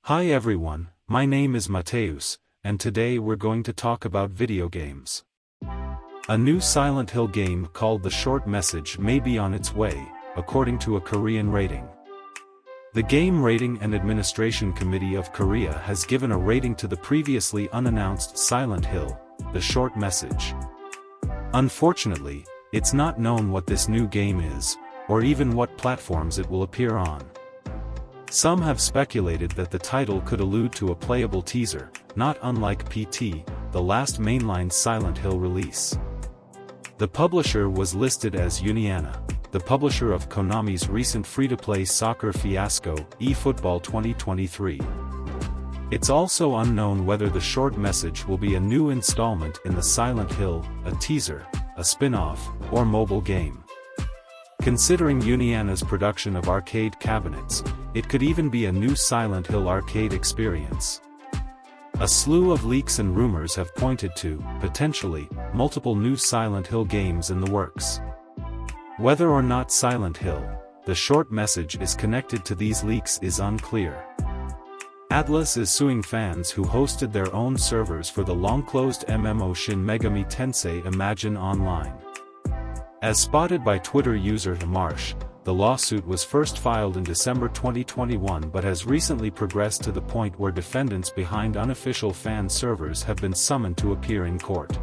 Hi everyone, my name is Mateus, and today we're going to talk about video games. A new Silent Hill game called The Short Message may be on its way, according to a Korean rating. The Game Rating and Administration Committee of Korea has given a rating to the previously unannounced Silent Hill, The Short Message. Unfortunately, it's not known what this new game is, or even what platforms it will appear on. Some have speculated that the title could allude to a playable teaser, not unlike PT, the last mainline Silent Hill release. The publisher was listed as Uniana, the publisher of Konami's recent free-to-play soccer fiasco, eFootball 2023. It's also unknown whether The Short Message will be a new installment in the Silent Hill, a teaser, a spin-off, or mobile game. Considering Uniana's production of arcade cabinets, it could even be a new Silent Hill arcade experience. A slew of leaks and rumors have pointed to, potentially, multiple new Silent Hill games in the works. Whether or not Silent Hill, The Short Message is connected to these leaks is unclear. Atlus is suing fans who hosted their own servers for the long-closed MMO Shin Megami Tensei Imagine Online. As spotted by Twitter user Marsh, the lawsuit was first filed in December 2021 but has recently progressed to the point where defendants behind unofficial fan servers have been summoned to appear in court.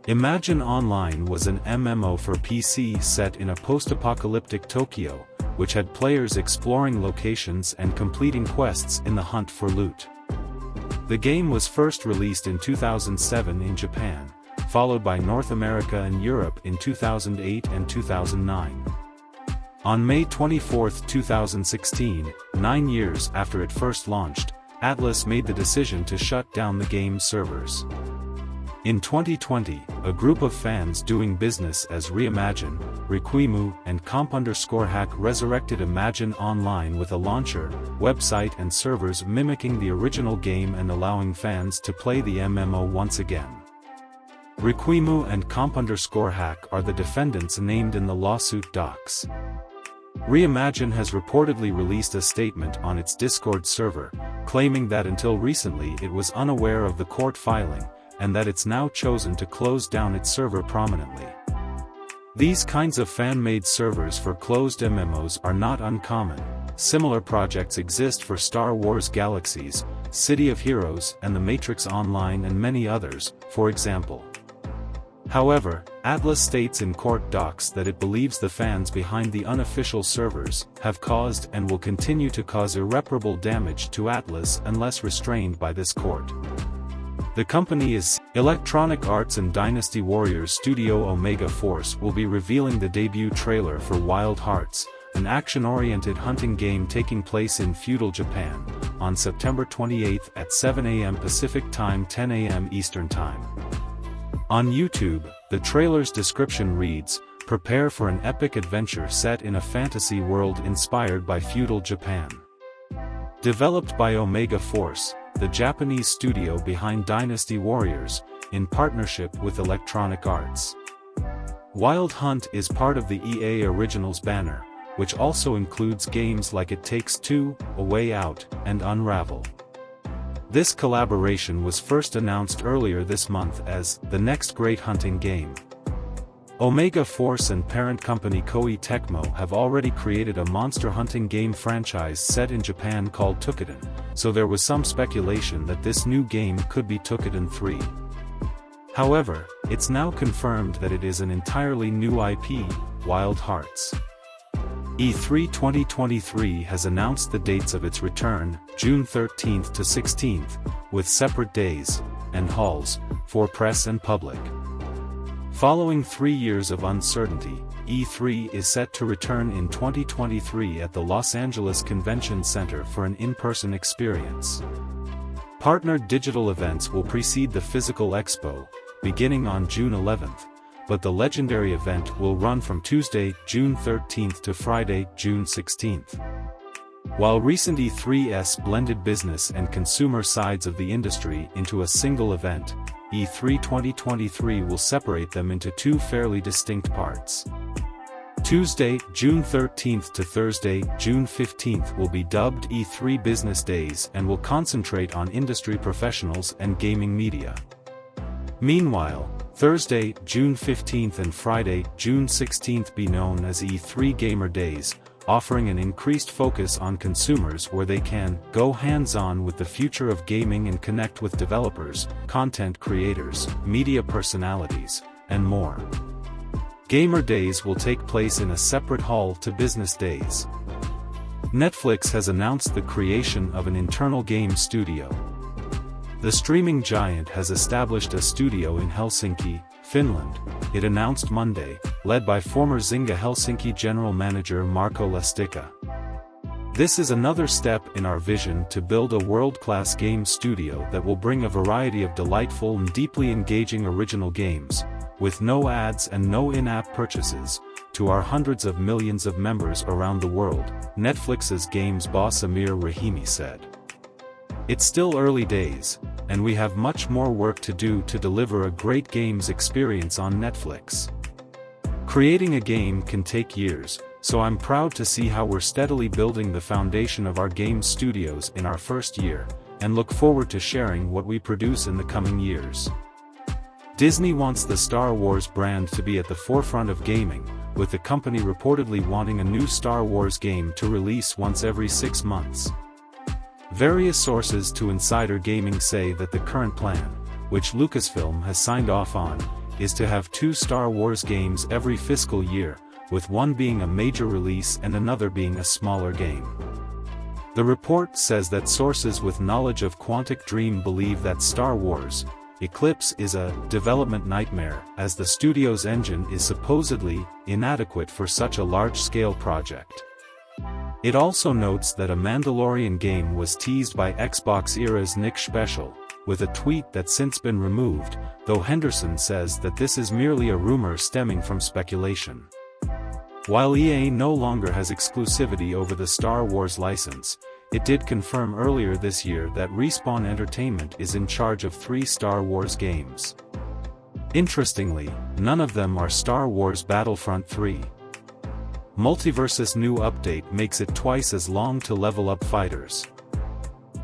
Imagine Online was an MMO for PC set in a post-apocalyptic Tokyo, which had players exploring locations and completing quests in the hunt for loot. The game was first released in 2007 in Japan, followed by North America and Europe in 2008 and 2009. On May 24, 2016, 9 years after it first launched, Atlus made the decision to shut down the game's servers. In 2020, a group of fans doing business as Reimagine, Requimu, and comp_hack resurrected Imagine Online with a launcher, website and servers mimicking the original game and allowing fans to play the MMO once again. Requimu and comp_hack are the defendants named in the lawsuit docs. Reimagine has reportedly released a statement on its Discord server, claiming that until recently it was unaware of the court filing, and that it's now chosen to close down its server permanently. These kinds of fan-made servers for closed MMOs are not uncommon. Similar projects exist for Star Wars Galaxies, City of Heroes and The Matrix Online and many others, for example. However, Atlus states in court docs that it believes the fans behind the unofficial servers have caused and will continue to cause irreparable damage to Atlus unless restrained by this court. The company is Electronic Arts and Dynasty Warriors studio Omega Force will be revealing the debut trailer for Wild Hearts, an action-oriented hunting game taking place in feudal Japan, on September 28 at 7 a.m. Pacific Time 10 a.m. Eastern Time. On YouTube, the trailer's description reads, "Prepare for an epic adventure set in a fantasy world inspired by feudal Japan." Developed by Omega Force, the Japanese studio behind Dynasty Warriors, in partnership with Electronic Arts. Wild Hunt is part of the EA Originals banner, which also includes games like It Takes Two, A Way Out, and Unravel. This collaboration was first announced earlier this month as the next great hunting game. Omega Force and parent company Koei Tecmo have already created a monster hunting game franchise set in Japan called Toukiden, so there was some speculation that this new game could be Toukiden 3. However, it's now confirmed that it is an entirely new IP, Wild Hearts. E3 2023 has announced the dates of its return, June 13th to 16th, with separate days and halls for press and public. Following 3 years of uncertainty, E3 is set to return in 2023 at the Los Angeles Convention Center for an in-person experience. Partnered digital events will precede the physical expo, beginning on June 11th. But the legendary event will run from Tuesday, June 13th to Friday, June 16th. While recent E3's blended business and consumer sides of the industry into a single event, E3 2023 will separate them into two fairly distinct parts. Tuesday, June 13th to Thursday, June 15th will be dubbed E3 Business Days and will concentrate on industry professionals and gaming media. Meanwhile, Thursday, June 15th and Friday, June 16th be known as E3 Gamer Days, offering an increased focus on consumers where they can go hands-on with the future of gaming and connect with developers, content creators, media personalities, and more. Gamer Days will take place in a separate hall to Business Days. Netflix has announced the creation of an internal game studio. The streaming giant has established a studio in Helsinki, Finland, it announced Monday, led by former Zynga Helsinki general manager Marko Lastika. This is another step in our vision to build a world-class game studio that will bring a variety of delightful and deeply engaging original games, with no ads and no in-app purchases, to our hundreds of millions of members around the world, Netflix's games boss Amir Rahimi said. It's still early days, and we have much more work to do to deliver a great games experience on Netflix. Creating a game can take years, so I'm proud to see how we're steadily building the foundation of our game studios in our first year, and look forward to sharing what we produce in the coming years. Disney wants the Star Wars brand to be at the forefront of gaming, with the company reportedly wanting a new Star Wars game to release once every 6 months. Various sources to Insider Gaming say that the current plan, which Lucasfilm has signed off on, is to have 2 Star Wars games every fiscal year, with one being a major release and another being a smaller game. The report says that sources with knowledge of Quantic Dream believe that Star Wars Eclipse is a development nightmare, as the studio's engine is supposedly inadequate for such a large-scale project. It also notes that a Mandalorian game was teased by Xbox Era's Nick Special, with a tweet that's since been removed, though Henderson says that this is merely a rumor stemming from speculation. While EA no longer has exclusivity over the Star Wars license, it did confirm earlier this year that Respawn Entertainment is in charge of 3 Star Wars games. Interestingly, none of them are Star Wars Battlefront 3. MultiVersus new update makes it twice as long to level up fighters.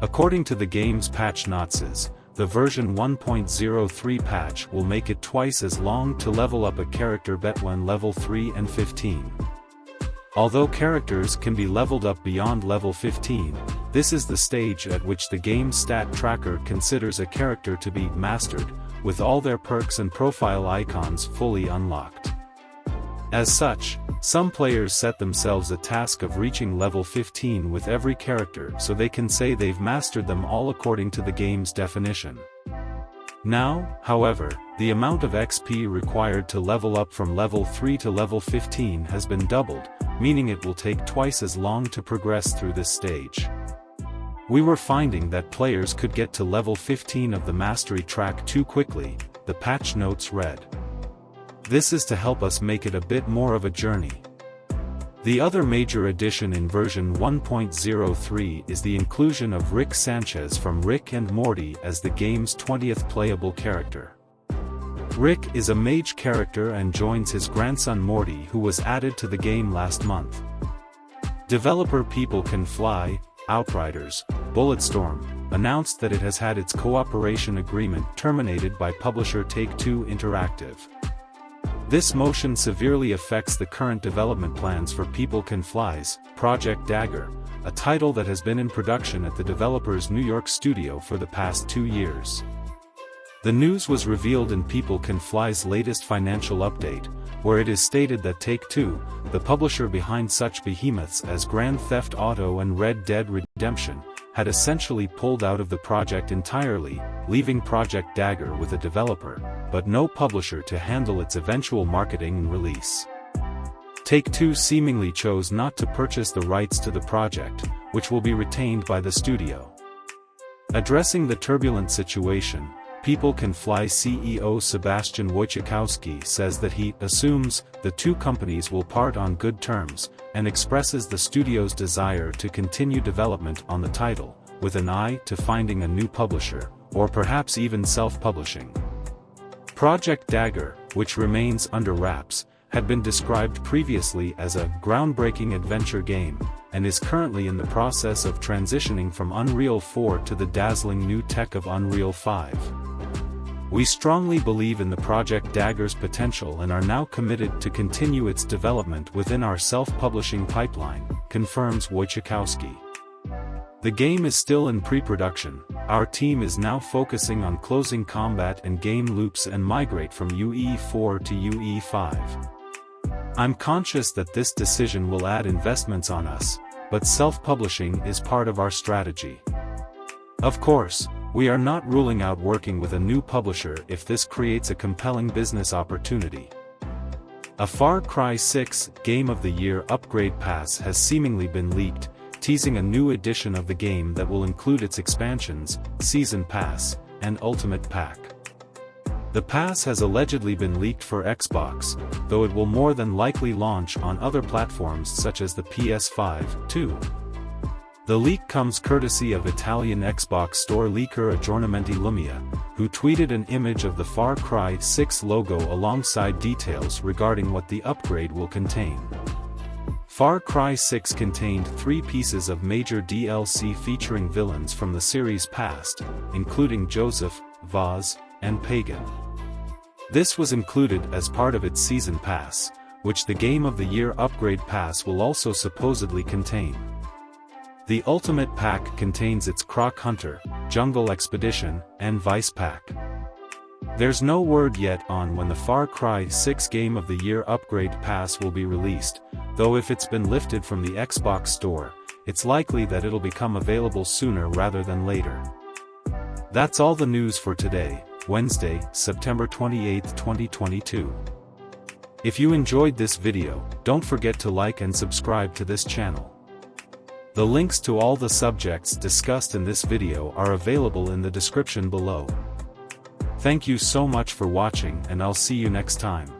According to the game's patch notes, the version 1.03 patch will make it twice as long to level up a character between level 3 and 15. Although characters can be leveled up beyond level 15, this is the stage at which the game's stat tracker considers a character to be mastered, with all their perks and profile icons fully unlocked. As such, some players set themselves a task of reaching level 15 with every character so they can say they've mastered them all according to the game's definition. Now, however, the amount of XP required to level up from level 3 to level 15 has been doubled, meaning it will take twice as long to progress through this stage. We were finding that players could get to level 15 of the mastery track too quickly, the patch notes read. This is to help us make it a bit more of a journey. The other major addition in version 1.03 is the inclusion of Rick Sanchez from Rick and Morty as the game's 20th playable character. Rick is a mage character and joins his grandson Morty, who was added to the game last month. Developer People Can Fly, Outriders, Bulletstorm, announced that it has had its cooperation agreement terminated by publisher Take-Two Interactive. This motion severely affects the current development plans for People Can Fly's Project Dagger, a title that has been in production at the developer's New York studio for the past 2 years. The news was revealed in People Can Fly's latest financial update, where it is stated that Take-Two, the publisher behind such behemoths as Grand Theft Auto and Red Dead Redemption, had essentially pulled out of the project entirely, leaving Project Dagger with a developer, but no publisher to handle its eventual marketing and release. Take-Two seemingly chose not to purchase the rights to the project, which will be retained by the studio. Addressing the turbulent situation, People Can Fly CEO Sebastian Wojciechowski says that he assumes the two companies will part on good terms, and expresses the studio's desire to continue development on the title, with an eye to finding a new publisher, or perhaps even self-publishing. Project Dagger, which remains under wraps, had been described previously as a groundbreaking adventure game, and is currently in the process of transitioning from Unreal 4 to the dazzling new tech of Unreal 5. We strongly believe in the Project Dagger's potential and are now committed to continue its development within our self-publishing pipeline, confirms Wojciechowski. The game is still in pre-production. Our team is now focusing on closing combat and game loops and migrate from UE4 to UE5. I'm conscious that this decision will add investments on us, but self-publishing is part of our strategy. Of course, we are not ruling out working with a new publisher if this creates a compelling business opportunity. A Far Cry 6 Game of the Year upgrade pass has seemingly been leaked, teasing a new edition of the game that will include its expansions, Season Pass, and Ultimate Pack. The pass has allegedly been leaked for Xbox, though it will more than likely launch on other platforms such as the PS5, too. The leak comes courtesy of Italian Xbox store leaker Aggiornamenti Lumia, who tweeted an image of the Far Cry 6 logo alongside details regarding what the upgrade will contain. Far Cry 6 contained 3 pieces of major DLC featuring villains from the series past, including Joseph, Vaz, and Pagan. This was included as part of its Season Pass, which the Game of the Year upgrade pass will also supposedly contain. The Ultimate Pack contains its Croc Hunter, Jungle Expedition, and Vice Pack. There's no word yet on when the Far Cry 6 Game of the Year upgrade pass will be released, though if it's been lifted from the Xbox store, it's likely that it'll become available sooner rather than later. That's all the news for today, Wednesday, September 28, 2022. If you enjoyed this video, don't forget to like and subscribe to this channel. The links to all the subjects discussed in this video are available in the description below. Thank you so much for watching, and I'll see you next time.